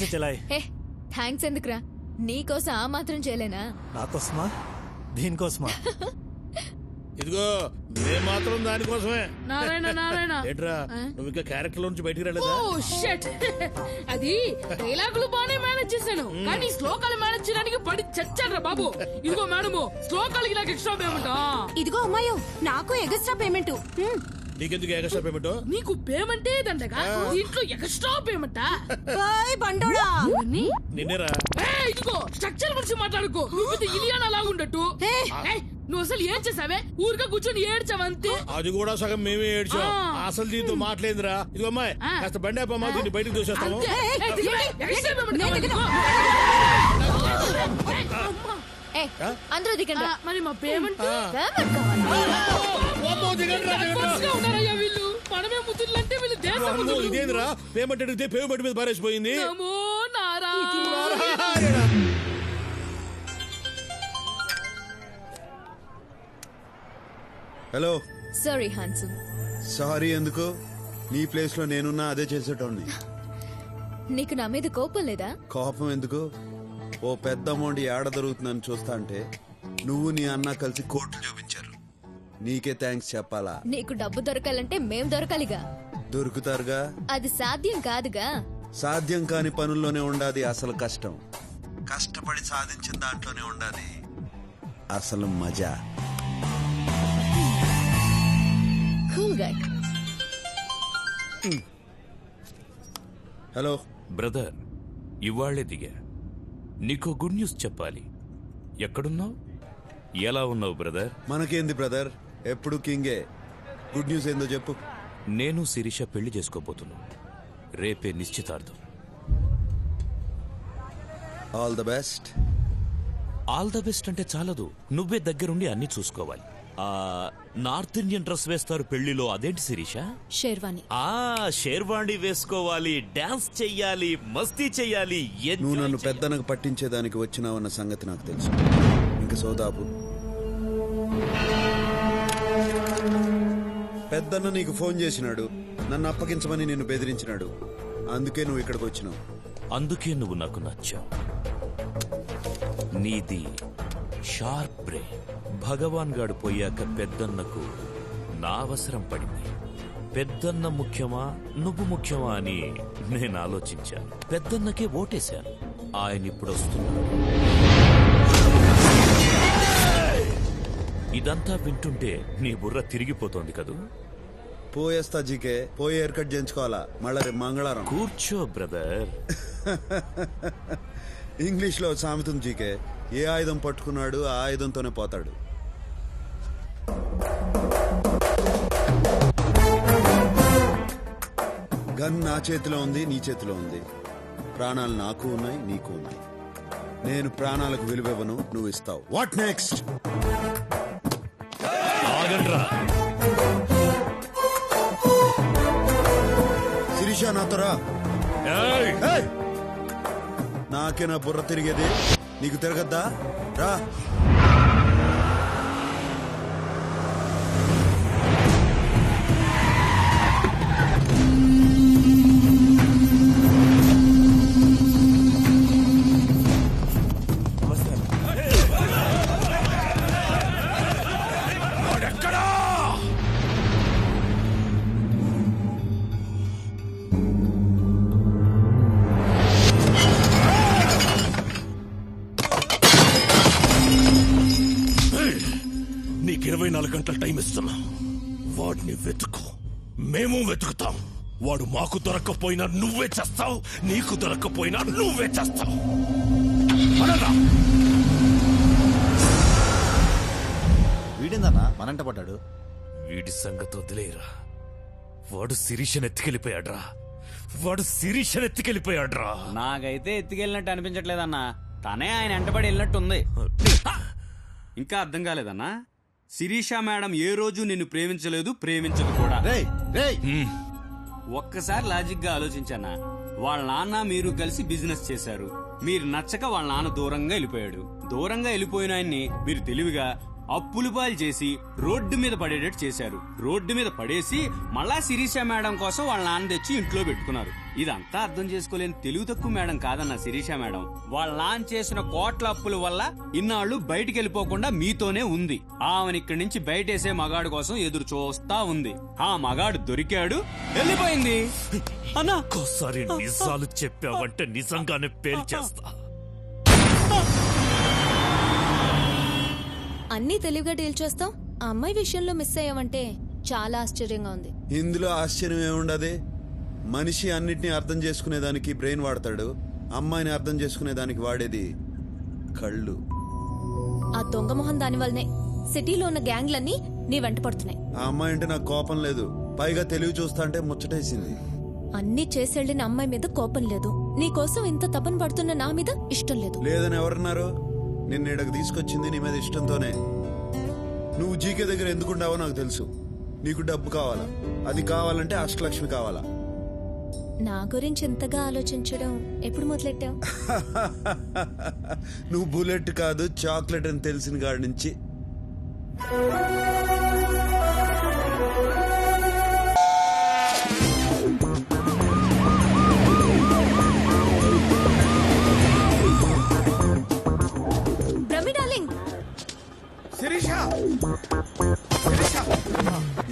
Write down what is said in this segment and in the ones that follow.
कैसे चलाए? థ్యాంక్స్ ఎందుకురా, నీకోసం ఆ మాత్రం చేయలేనా? నాకోసమా దీనికోసమా? ఇదిగో మేము మాత్రం దానికోసమే. నారాయణ నారాయణ ఏంట్రా నువ్వు ఇంకా క్యారెక్టర్ నుంచి బయటికి రాలేదా? అది డైలాగులు బానే మేనేజ్ చేశాను, కానీ శ్లోకాలు మేనేజ్ చేయడానికి పడి చచ్చాడ్రా బాబు. ఇదిగో మేడము, శ్లోకాలకి నాకు ఎక్స్ట్రా పేమెంట్. ఇదిగో అమ్మాయో, నాకు ఎక్స్ట్రా పేమెంట్. నీకెందుకు ఎక్స్ట్రా పేమెంట్? నీకు పేమెంటే దండగా, దీంట్లో ఎక్స్ట్రా పేమెంట్. నిన్నేరా? ఇదిగో స్ట్రక్చర్ గురించి మాట్లాడుకో, నువ్వు ఇలియానా లాగుండట్టు. నువ్వు అసలు ఏం చేసావే? ఊరిగా కూర్చొని ఏడ్చావంతే. అది కూడా సగం మేమే ఏడ్చాం. అసలు దీంతో మాట్లాడిందిరా. ఇదిగో అమ్మాయి, కాస్త బండి అమ్మా, దీన్ని బయటకు దోసేస్తాము. అందరూ దిగండి. మరి మా పేమెంట్ వీళ్ళు మనమే ముద్దులంటే వీళ్ళు దేశం. ఇదేంద్రా పేమెంట్ అడిగితే పేమెంట్ మీద పారేసిపోయింది. హలో. Sorry handsome. సారీ ఎందుకు? నీ ప్లేస్ లో నేనున్నా అదే చేసేటోడిని. నీకు నా మీద కోపం లేదా? కోపం ఎందుకు? ఓ పెద్ద అమౌంట్ ఏడ దొరుకుతుందని చూస్తా అంటే నువ్వు నీ అన్న కలిసి కోర్టు చూపించారు. నీకే థ్యాంక్స్ చెప్పాలా? నీకు డబ్బు దొరకాలంటే మేం దొరకాలిగా. దొరుకుతారుగా. అది సాధ్యం కాదుగా. సాధ్యం కాని పనుల్లోనే ఉండాది అసలు కష్టం. కష్టపడి సాధించిన దాంట్లోనే ఉండాది అసలు మజా. హలో బ్రదర్, ఇవాళ్లే దిగా. నీకు గుడ్ న్యూస్ చెప్పాలి. ఎక్కడున్నావు? ఎలా ఉన్నావు బ్రదర్? మనకేంది బ్రదర్, ఎప్పుడు కింగే. గుడ్ న్యూస్ ఏందో చెప్పు. నేను శిరీష పెళ్లి చేసుకోబోతున్నా. రేపే నిశ్చితార్థం. All the best. All the best అంటే చాలదు, నువ్వే దగ్గరుండి అన్ని చూసుకోవాలి. నార్త్ ఇండియన్ డ్రెస్ వేస్తారు పెళ్లిలో, అదేంటి శిరీష? షేర్వాణి. షేర్వాణి వేసుకోవాలి, డాన్స్ చెయ్యాలి, మస్తీ చెయ్యాలి. నువ్వు నన్ను పెద్దనకు పట్టించేదానికి వచ్చినావన్న సంగతి నాకు తెలుసు. ఇంక సోదాపు. పెద్దన్న నీకు ఫోన్ చేసినాడు, నన్ను అప్పగించమని నిన్ను బెదిరించినాడు. అందుకే నువ్వు ఇక్కడికి వచ్చినావు. అందుకే నువ్వు నాకు నచ్చావు. నీది షార్ప్ బ్రెయిన్. భగవాన్ గాడు పోయాక పెద్దన్నకు నా అవసరం పడింది. పెద్దన్న ముఖ్యమా నువ్వు ముఖ్యమా అని నేను ఆలోచించాను. పెద్దన్నకే ఓటేశాను. ఆయన ఇప్పుడు వస్తున్నాడు. ఇదంతా వింటుంటే నీ బుర్ర తిరిగిపోతోంది కదూ? పోయేస్తా జీకే. పోయి హెయిర్ కట్ చేయించుకోవాలా మళ్ళా రేపు మంగళవారం. కూర్చో బ్రదర్. ఇంగ్లీష్ లో సామెతం జీకే, ఏ ఆయుధం పట్టుకున్నాడు ఆ ఆయుధంతోనే పోతాడు. గన్ నా చేతిలో ఉంది, నీ చేతిలో ఉంది. ప్రాణాలు నాకు ఉన్నాయి, నీకు ఉన్నాయి. నేను ప్రాణాలకు విలువివ్వను, నువ్వు ఇస్తావు. What next? శిరీష నాతో రా. నాకే నా బుర్ర తిరిగేది, నీకు తిరగద్దా? రా. నీకు 24 గంటల టైం ఇస్తున్నా. వాడిని వెతుకు, మేము వెతుకుతాం. వాడు మాకు దొరక్కపోయినా నువ్వే చేస్తావు, నీకు దొరక్కపోయినా నువ్వే చేస్తావు. వీడిందన్నా మనంట పడ్డాడు. వీడి సంగతి వదిలేరా. వాడు శిరీషను ఎత్తుకెళ్ళిపోయాడ్రా. వాడు శిరీషను ఎత్తుకెళ్ళిపోయాడ్రా. నాకైతే ఎత్తుకెళ్ళినట్టు అనిపించట్లేదన్నా. తనే ఆయన వెంటబడి వెళ్ళినట్టుంది. ఇంకా అర్థం కాలేదన్నా? శిరీష మేడం ఏ రోజు నిన్ను ప్రేమించలేదు, ప్రేమించదు కూడా. ఒక్కసారి లాజిక్ గా ఆలోచించన్నా. వాళ్ళ నాన్న మీరు కలిసి బిజినెస్ చేశారు. మీరు నచ్చక వాళ్ళ నాన్న దూరంగా వెళ్ళిపోయాడు. దూరంగా వెళ్ళిపోయిన ఆయన్ని మీరు తెలివిగా అప్పులు పాలు చేసి రోడ్డు మీద పడేటట్టు చేశారు. రోడ్డు మీద పడేసి మళ్ళా శిరీష మేడం కోసం వాళ్ళ నాన్న తెచ్చి ఇంట్లో పెట్టుకున్నారు. ఇదంతా అర్థం చేసుకోలేని తెలుగు తక్కువ మేడం కాదన్న శిరీష మేడం. వాళ్ళ నాన్న చేసిన కోట్ల అప్పుల వల్ల ఇన్నాళ్లు బయటికి వెళ్ళిపోకుండా మీతోనే ఉంది. ఆమెను ఇక్కడి నుంచి బయటేసే మగాడు కోసం ఎదురు చూస్తా ఉంది. ఆ మగాడు దొరికాడు, వెళ్ళిపోయింది. అన్నా ఒక్కోసారి నిజాలు చెప్పావంటే నిజంగానే పేల్చేస్తా. అన్నీ తెలివిగా డీల్ చేస్తాం. ఆ అమ్మాయి విషయంలో మిస్ అయ్యావంటే చాలా ఆశ్చర్యంగా ఉంది. ఇందులో ఆశ్చర్యం ఏముండదు. మనిషి అన్నిటినీ అర్థం చేసుకునేదానికి బ్రెయిన్ వాడతాడు, అమ్మాయిని అర్థం చేసుకునేదానికి వాడేది కళ్ళు. ఆ దొంగ మొహం దాని వల్లనే సిటీలో ఉన్న గ్యాంగ్లన్నీ నీ వెంట పడుతున్నాయి. ఆ అమ్మాయి అంటే నాకు కోపం లేదు, పైగా తెలివి చూస్తా అంటే ముచ్చటేసింది. అన్నీ చేసెళ్లిన అమ్మాయి మీద కోపం లేదు, నీ కోసం ఇంత తపన పడుతున్న నా మీద ఇష్టం లేదు. లేదని ఎవరన్నారు? నిన్న ఇక్కడికి తీసుకొచ్చింది నీ మీద ఇష్టంతోనే. నువ్వు జీకే దగ్గర ఎందుకుంటావో నాకు తెలుసు. నీకు డబ్బు కావాలా, అది కావాలంటే అష్టలక్ష్మి కావాలా. నా గురించి ఎంతగా ఆలోచించడం ఎప్పుడు మొదలెట్టావు? నువ్వు బుల్లెట్ కాదు చాక్లెట్ అని తెలిసిన కాడి నుంచి.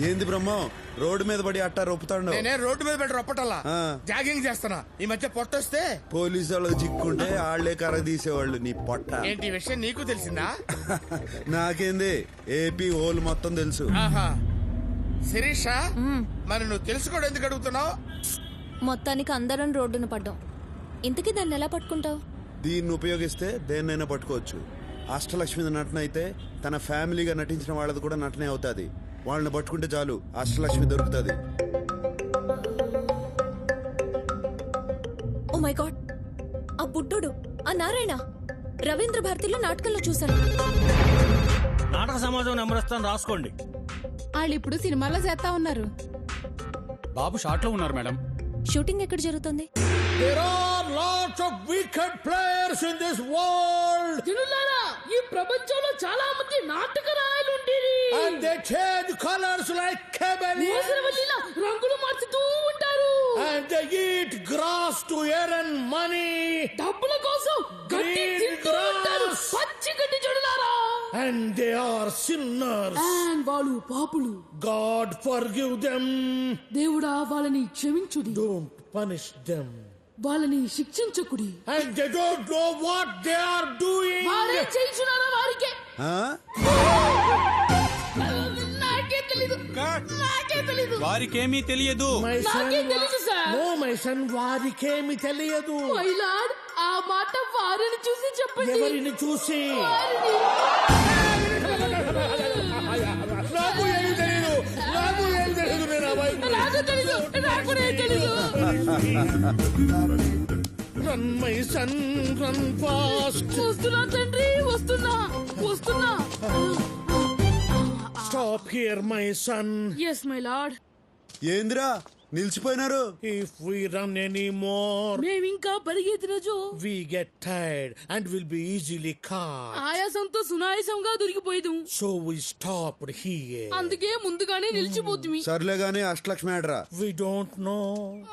ఏంది బ్రహ్మం రోడ్డు మీద పడి అట్టా రొప్పుతాడు? నేనే రోడ్డు మీద పెట్టి రొప్పటల్లా జాగింగ్ చేస్తున్నా. ఈ మధ్య పొట్టొస్తే పోలీసు వాళ్ళకి చిక్కుంటే ఆళ్లే కర్ర తీసేవాళ్ళు. నీ పొట్ట ఏంటి విషయం నీకు తెలిసిందా? నాకేంది, ఏపీ హోల్ మొత్తం తెలుసు. శిరీష, మరి నువ్వు తెలుసుకోవడం ఎందుకు అడుగుతున్నావు? మొత్తానికి అందరం రోడ్డున పడ్డాం. ఇంతకీ దాన్ని ఎలా పట్టుకుంటావు? దీన్ని ఉపయోగిస్తే దేన్నైనా పట్టుకోవచ్చు. అష్టలక్ష్మి నటన అయితే తన ఫ్యామిలీగా నటించిన వాళ్ళది కూడా నటనే అవుతాది. వాళ్ళని పట్టుకుంటే చాలు, అష్టలక్ష్మి దొరుకుతుంది. ఓ మై గాడ్, ఆ బుడ్డోడు, ఆ నారాయణ రవీంద్ర భారతిలో నాటకంలో చూశాను. నాటక సమాజం నెంబర్ ఇస్తాను, రాసుకోండి. వాళ్ళు ఇప్పుడు సినిమాలో చేస్తా ఉన్నారు. బాబు షార్ట్ లో ఉన్నారు మేడం. షూటింగ్ ఎక్కడ జరుగుతుంది? There are lots of wicked players in this world. జనులారా, ఈ ప్రపంచంలో చాలా మంది నాటక రాయలు ఉండేది. And they change colors like chameleons. మోసరవల్లిలా రంగులు మార్చుతూ ఉంటారు. And they eat grass to earn money. డబ్బుల కోసం గడ్డి Green తింటూ ఉంటారు. grass. పచ్చి గడ్డి జడులారా. And they are sinners. And వాళ్ళు పాపులు. God forgive them. దేవుడా వాళ్ళని క్షమించుడి. Don't punish them. వాళ్ళని శిక్షించకుడి. And they don't know what they are doing. వారే చేయించున్నారా వారికే? నాకే తెలీదు. నాకే తెలీదు. వారికేమీ తెలియదు. My son, నాకే తెలీదు సార్. no, my son, వారికేమి తెలియదు. మై లార్డ్, ఆ మాట వారిని చూసి చెప్పండి. ఎవరిని చూసి? వారిని. నాకు ఏమి తెలియదు, నాకు ఏమి తెలియదు. నేను అబ్బాయి నాకు తెలీదు. నాకు తెలీదు. Run my son, run fast. వస్తున్నా తండ్రి, వస్తున్నా వస్తున్నా. Stop here my son. Yes my lord. ఏందిరా నిలిచిపోయినారు? If we run any more మేమింకా పరిగెత్తిన జో we get tired and will be easily caught. ఆయాసంతో సునాయాసంగా దొరికిపోయేదు. So we stopped here. అందుకే ముందుగానే నిలిచిపోతుంది. సర్లే గానీ అష్టలక్ష్మి ఆడరా. We don't know.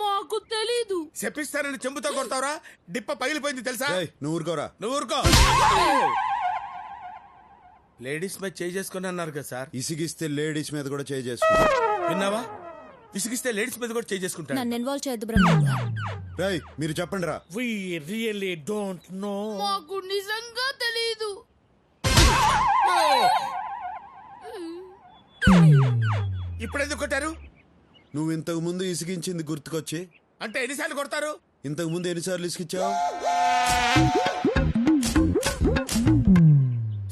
మాకు తెలీదు. చెప్పిస్తానని చెంబుతో కొడతావురా? డిప్ప పగిలిపోయింది తెలుసా? నువ్వు ఊరుకోరా. నువ్వు ఊరుకో. లేడీస్ మీద చేయి చేసుకుని అన్నారు కదా సార్. ఇసిగిస్తే లేడీస్ మీద కూడా చేయి చేసుకో. విన్నావా? విసిగిస్తే లేడీస్ మీద కూడా చేయి చేసుకుంటాను. నన్ను ఇన్వాల్వ్ చేయొద్దు బ్రహ్మ. రేయ్ మీరు చెప్పండి రా. We really don't know. మాకు నిజంగా తెలీదు. ఇప్పుడు ఎందుకు కొట్టారు? నువ్వు ఇంతకు ముందు ఇసిగించింది గుర్తుకొచ్చి. అంటే ఎన్నిసార్లు కొడతారు? ఇంతకు ముందు ఎన్నిసార్లు ఇసిగించావు?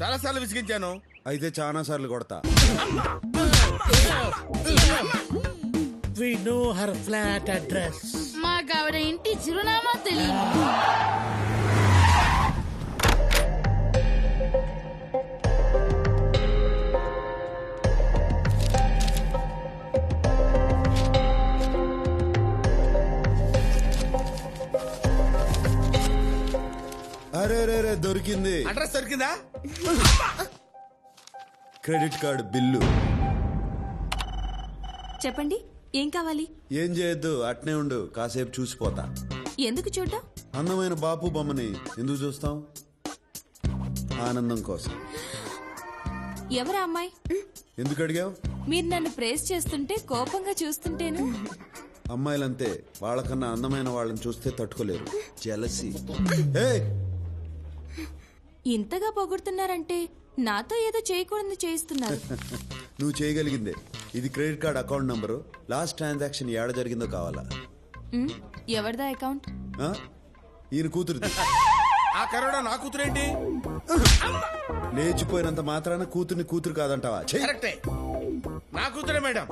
చాలా సార్లు విసిగించాను. అయితే చాలా సార్లు కొడతా. We know her flat address. మాకు ఆవిడ ఇంటి చిరునామా తెలియదు. అరే రే రే దొరికింది. అడ్రస్ దొరికిందా? Credit card bill. చెప్పండి, ఏం కావాలి? ఏం చేయొద్దు, అట్నే ఉండు, కాసేపు చూసిపోతా. ఎందుకు చూడ్డా? అందమైన బాపు బొమ్మని ఎందుకు చూస్తాం? ఆనందం కోసం. ఎవరా అమ్మాయి? ఎందుకు అడిగావు? మీరు నన్ను ప్రేస్ చేస్తుంటే కోపంగా చూస్తుంటేను. అమ్మాయిలంతే, వాళ్ళకన్నా అందమైన వాళ్ళని చూస్తే తట్టుకోలేరు. జెలసీ. ఇంతగా పొగుడుతున్నారంటే నాతో ఏదో చేయకూడదు చేయిస్తున్నారు. నువ్వు చేయగలిగిందే. ఇది credit card account number. Last transaction ఏడ జరిగిందో కావాలా? ఎవరిదా అకౌంట్? ఆ? ఈయన కూతురుది. ఆ కరోనా నా కూతురేంటి? లేచిపోయినంత మాత్రాన కూతుర్ని కూతురు కాదంటావా? చెయ్. కరెక్టే, నా కూతురే madam.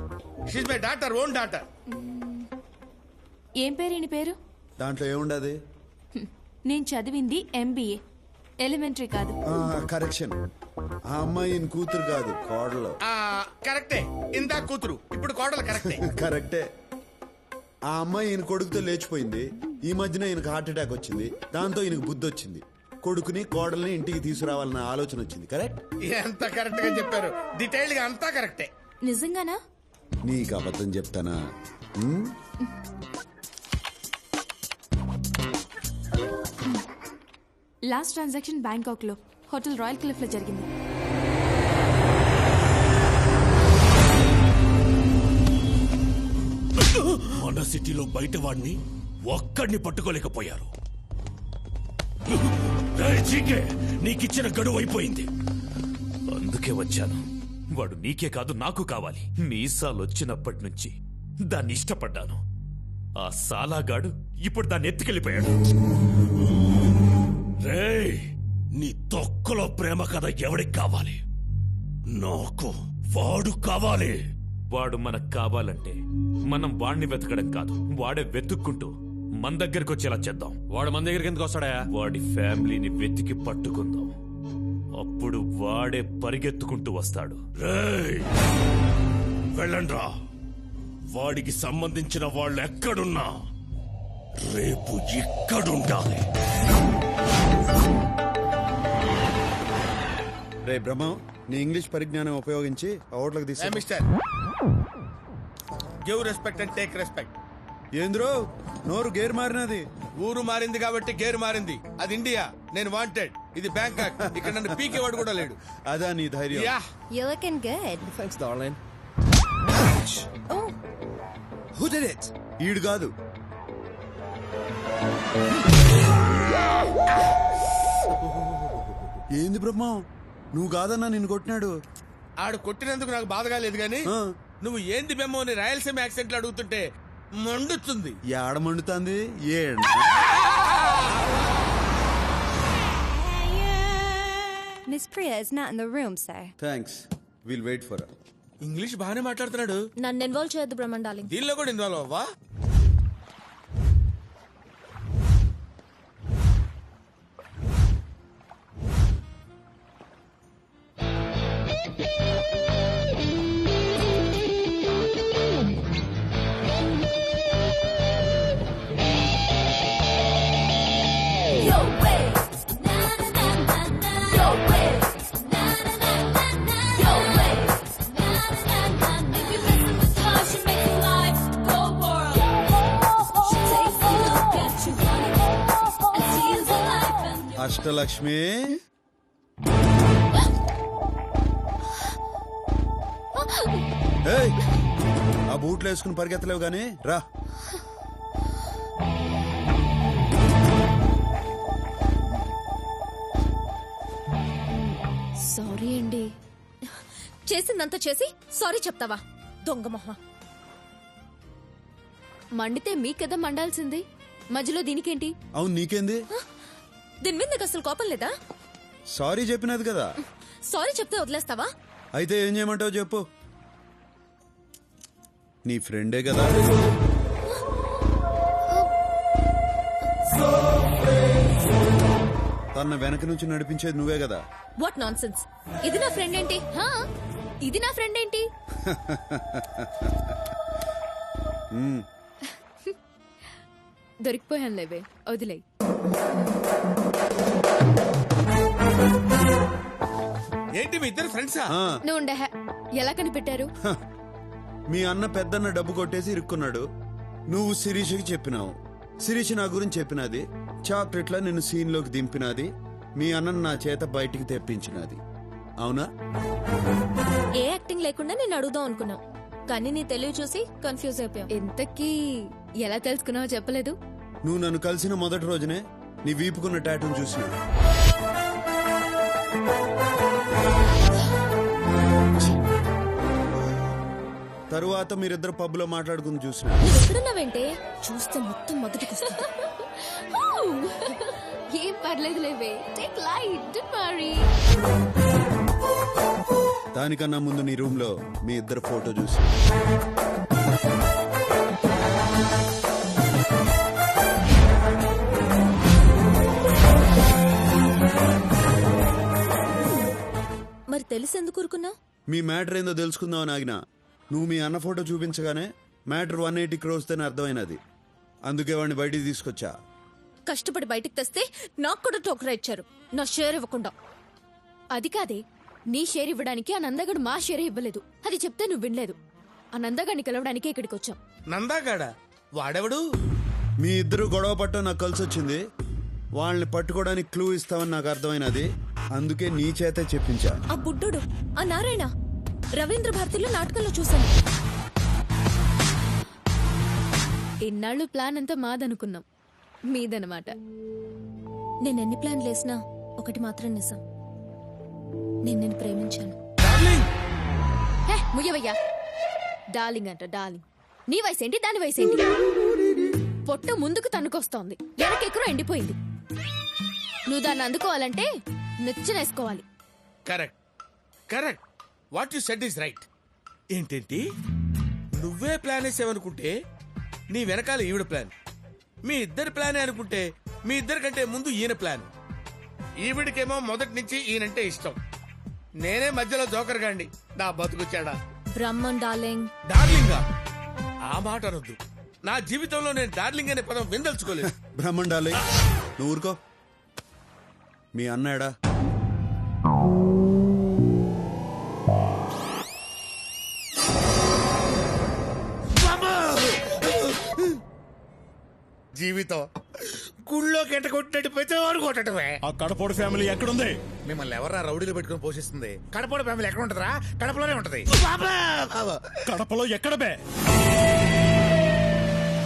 She's my daughter, own daughter. ఏం పేరు ఈయన పేరు? దాంట్లో ఏముండదు? నేను చదివింది MBA, ఎలిమెంటరీ కాదు. కరెక్షన్. ఆ అమ్మాయి ఈయన కూతురు కాదు, కోడలు. కరెక్టే, ఇందా కూతురు, ఇప్పుడు కోడలు. కరెక్టే. కరెక్టే. ఆ అమ్మాయి ఈయన కొడుకుతో లేచిపోయింది. ఈ మధ్యన ఈయనకు హార్ట్ అటాక్ వచ్చింది. దాంతో ఈయనకు బుద్ధి వచ్చింది. కొడుకుని కోడల్ని ఇంటికి తీసుకురావాలన్న ఆలోచన వచ్చింది. కరెక్ట్? ఎంత కరెక్ట్ గా చెప్పారు. డీటెయిల్డ్ గా అంతా కరెక్టే. నిజంగానా? నీకు అబద్ధం చెప్తానా? లాస్ట్ ట్రాన్సాక్షన్ బ్యాంకాక్ లో హోటల్ రాయల్ క్లిఫ్ లో జరిగింది. మన సిటీలో బయట వాడిని ఒక్కడిని పట్టుకోలేకపోయారు. నీకిచ్చిన గడువు అయిపోయింది. అందుకే వచ్చాను. వాడు నీకే కాదు నాకు కావాలి. మీసాలు వచ్చినప్పటి నుంచి దాన్ని ఇష్టపడ్డాను. ఆ సాలాగాడు ఇప్పుడు దాన్ని ఎత్తుకెళ్ళిపోయాడు. రేయ్, నీ తొక్కలో ప్రేమ కథ ఎవడికి కావాలి? నాకు వాడు కావాలి. వాడు మనకు కావాలంటే మనం వాడిని వెతకడం కాదు, వాడే వెతుక్కుంటూ మన దగ్గరికి వచ్చేలా చేద్దాం. వాడు మన దగ్గరికి ఎందుకు వస్తాడా? వాడి ఫ్యామిలీని వెతికి పట్టుకుందాం. అప్పుడు వాడే పరిగెత్తుకుంటూ వస్తాడు. రేయ్, వెళ్ళండ్రా. వాడికి సంబంధించిన వాళ్ళు ఎక్కడున్నా రేపు ఇక్కడుండాలి. రే బ్రహ్మం, నీ ఇంగ్లీష్ పరిజ్ఞానం ఉపయోగించి ఓట్లకు తీసు. Mister, give respect and take respect. ఏంద్రో నోరు గేర్ మారినది? ఊరు మారింది కాబట్టి గేరు మారింది. అది ఇండియా, నేను వాంటెడ్. ఇది బ్యాంకాక్, ఇక్కడ నన్ను పీకేవాడు కూడా లేడు. అదా నీ ధైర్యం? Yeah. You're looking good. Thanks, darling. Oh, Who did it? ఈడు కాదు. ఏంది బ్రహ్మం, నువ్వు కాదన్నా నిన్ను కొట్టినాడు. ఆడు కొట్టినందుకు నాకు బాధగా లేదు గాని, నువ్వు ఏంది బెమ్మో అని రాయలసీమ యాక్సెంట్ లో అడుగుతుంటే మండుతుంది. ఏడ మండుతుంది? ఏడ Miss Priya is not in the room, sir. Thanks, will wait for. English బాగానే మాట్లాడుతున్నాడు. నన్ను ఇన్వాల్వ్ చేయొద్దు బ్రహ్మన్ డార్లింగ్. దీనిలో కూడా ఇన్వాల్వ్ అవ్వా? అష్టలక్ష్మి, ఏయ్, ఆ బూట్లు వేసుకుని పరిగెత్తలేవు గాని రా. సారీ అండి. చేసిందంతా చేసి సారీ చెప్తావా? దొంగ మొహ. మండితే మీకెదా మండాల్సింది, మధ్యలో దీనికేంటి? అవును, నీకేంది? దీని మీద నీకు అసలు కోపం లేదా? సారీ చెప్పినది కదా. సారీ చెప్తే వదిలేస్తావా? అయితే ఏం చేయమంటావు చెప్పు. నీ ఫ్రెండే కదా. తన వెనక నుంచి నడిపించేది నువ్వే కదా. What non sense. ఇది నా ఫ్రెండ్ ఏంటి? ఇది నా ఫ్రెండ్ ఏంటి? దొరికిపోయాను లేవే, వదిలే. ఏంటి మీ ఇద్దరు ఫ్రెండ్సా? ఆ, నువ్వు ఉండే ఎలా కనిపెట్టారు? మీ అన్న పెద్దన్న డబ్బు కొట్టేసి ఇరుక్కున్నాడు. నువ్వు శిరీషకి చెప్పినావు, శిరీష నా గురించి చెప్పినది, చాక్లెట్లా నిన్ను సీన్ లోకి దింపినది, మీ అన్న నా చేత బయటికి తెప్పించినది. అవునా? ఏ యాక్టింగ్ లేకుండా నేను అడుగుదాం అనుకున్నా, కానీ నీ తెలివి చూసి కన్ఫ్యూజ్ అయిపోయాం. ఇంతకీ ఎలా తెలుసుకున్నావో చెప్పలేదు. నువ్వు నన్ను కలిసిన మొదటి రోజునే నీ వీపుకున్న టాటూను చూసిన. తరువాత మీరిద్దరు పబ్ లో మాట్లాడుకుని చూసిన. నువ్వు ఎక్కడున్నావంటే చూస్తే మొత్తం మొదటికి వస్తుంది. ఏం పర్లేదు లేవే, టేక్ లైట్, డోంట్ వరీ. దానికన్నా ముందు నీ రూమ్ లో మీ ఇద్దరు ఫోటో చూసి. మరి తెలిసెందుకు ఊరుకున్నావు? మీ మ్యాటర్ ఏందో తెలుసుకుందామని ఆగిన. నువ్వు మీ అన్న ఫోటో చూపించగానే మ్యాటర్ 180 crores అని అర్థమైనది. అందుకే వాడిని బయటికి తీసుకొచ్చా. కష్టపడి బయటికి తెస్తే నాకు కూడా టోకరా ఇచ్చారు, నా షేర్ ఇవ్వకుండా. అది కాదే, నీ షేర్ ఇవ్వడానికి ఆ నందగడు మా షేర్ ఇవ్వలేదు. అది చెప్తే నువ్వు వినలేదు. ఆ నందగాడిని కలవడానికి ఇక్కడికి వచ్చాం. నందాగాడా? వాడెవడు? మీ ఇద్దరు గొడవ పట్టడం నాకు కలిసి వచ్చింది. వాళ్ళని పట్టుకోవడానికి క్లూ ఇస్తామని నాకు అర్థమైనది. అందుకే నీ చేతే చెప్పించా. ఆ బుడ్డోడు, ఆ నారాయణ, రవీంద్ర భారతిలో నాటకంలో చూశాను. ఇన్నాళ్ళు ప్లాన్ అంతా మాదనుకున్నాం, మీదనమాట. నేనెన్ని ప్లాన్లు వేసినా ఒకటి మాత్రం నిజం, నేను ప్రేమించాను. ముయ్యవయ్యా, డార్లింగ్ అంట డార్లింగ్. నీ వయసేంటి, దాని వయసేంటి? పొట్ట ముందుకు తన్నుకొస్తోంది, వెనకెక్కడో ఎండిపోయింది. నువ్వు దాన్ని అందుకోవాలంటే నిచ్చెనేసుకోవాలి. Correct correct, what you said is right. ఏంటేంటి, నువ్వే ప్లాన్ వేసావనుకుంటే నీ వెనకాల ఈవిడ ప్లాన్, మీ ఇద్దరి ప్లానే అనుకుంటే మీ ఇద్దరి కంటే ముందు ఈయన ప్లాన్. ఈవిడికేమో మొదటి నుంచి ఈయనంటే ఇష్టం, నేనే మధ్యలో జోకర్ గాండి. నా బతుకుచ్చాడా బ్రహ్మన్ డార్లింగ్. డార్లింగా? ఆ మాట అనొద్దు. నా జీవితంలో నేను డార్లింగ్ అనే పదం విందల్చుకోలేదు. బ్రహ్మండాలి, నువ్వు ఊరుకో. మీ అన్నాడా? జీవితం గుళ్ళోకి ఎంట కొట్టినట్టు ప్రతివాడు కొట్టడమే. ఆ కడపోడు ఫ్యామిలీ ఎక్కడుంది? మిమ్మల్ని ఎవరా రౌడీలు పెట్టుకుని పోషిస్తుంది? కడపడ ఫ్యామిలీ ఎక్కడ ఉంటుందా? కడపలోనే ఉంటది. కడపలో ఎక్కడ బే?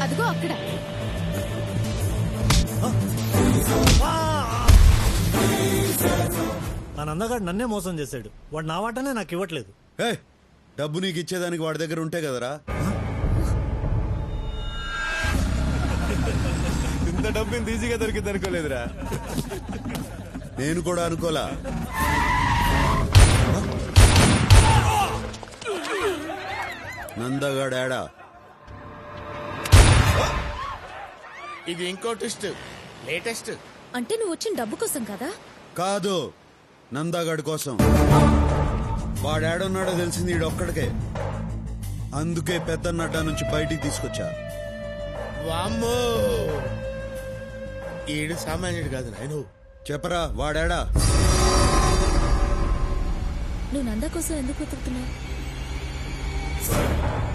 అదిగో అక్కడ. ఆ నందగాడు నన్నే మోసం చేశాడు. వాడు నా వాటనే నాకు ఇవ్వట్లేదు. ఏ, డబ్బు నీకు ఇచ్చేదానికి వాడి దగ్గర ఉంటే కదరా. ఇంత డబ్బు ఇంత ఈజీగా దొరికింది అనుకోలేదురా. నేను కూడా అనుకోలా. నందగాడా? ఇది ఇంకో ట్విస్ట్, లేటెస్ట్. అంటే నువ్వు వచ్చిన డబ్బు కోసం కదా? కాదు, నందాగాడి కోసం. వాడేడున్నాడో తెలిసింది ఈడొక్కడికే. అందుకే పెద్దన్నడ్డా నుంచి బయటికి తీసుకొచ్చా. వామ్మో, ఈడు సామాన్యుడు కాదు నాయను. చెప్పరా, వాడాడా? నువ్వు నందా కోసం ఎందుకు వెతుకుతున్నావు?